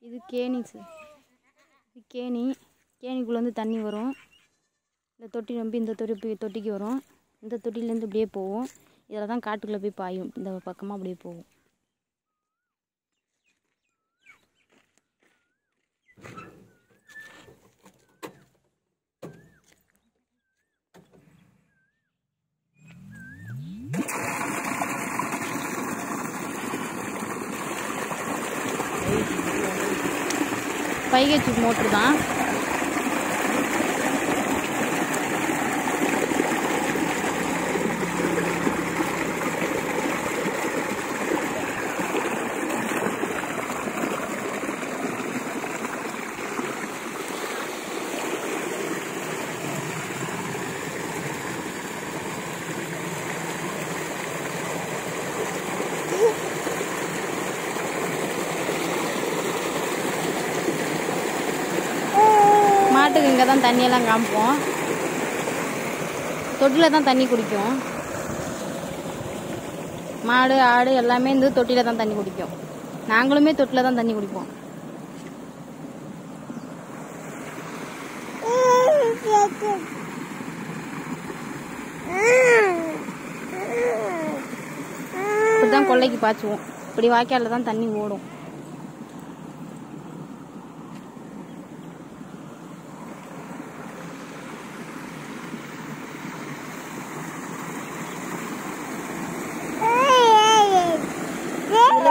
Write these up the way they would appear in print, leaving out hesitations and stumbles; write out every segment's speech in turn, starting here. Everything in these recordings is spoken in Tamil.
இது கேணி சார். இது கேணிக்குள்ளே தண்ணி வரும். இந்த தொட்டி நம்பி இந்த தொட்டிக்கு வரும். இந்த தொட்டிலேருந்து இப்படியே போகும். இதில் தான் காட்டுக்குள்ளே போய் பாயும். இந்த பக்கமாக அப்படியே போகும். பைகேஜ் மோட்ரு தான். மாட்டுக்கு இங்கே தான் தண்ணியெல்லாம் காமிப்போம். தொட்டியில் தான் தண்ணி குடிக்கும். மாடு ஆடு எல்லாமே இந்த தொட்டியில் தான் தண்ணி குடிக்கும். நாங்களுமே தொட்டியில் தான் தண்ணி குடிப்போம். இப்படி தான் கொல்லைக்கு பாய்ச்சுவோம். இப்படி வாய்க்காலில் தான் தண்ணி ஓடும்.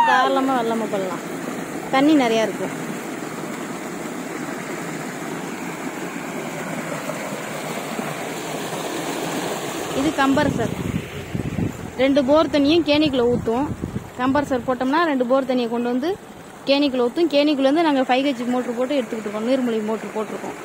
தாராளமாக வெள்ளமாக பண்ணலாம். தண்ணி நிறையா இருக்கும். இது கம்பர்சர். 2 போர் தண்ணியும் கேணிக்குள்ளே ஊற்றும். கம்பர்சர் போட்டோம்னா 2 போர் தண்ணியை கொண்டு வந்து கேணிக்குள்ளே ஊற்றும். கேணிக்குள்ளேருந்து நாங்கள் 5 kg மோட்ரு போட்டு எடுத்துக்கிட்டு இருக்கோம். நீர்மூழ்கி மோட்ரு போட்டிருக்கோம்.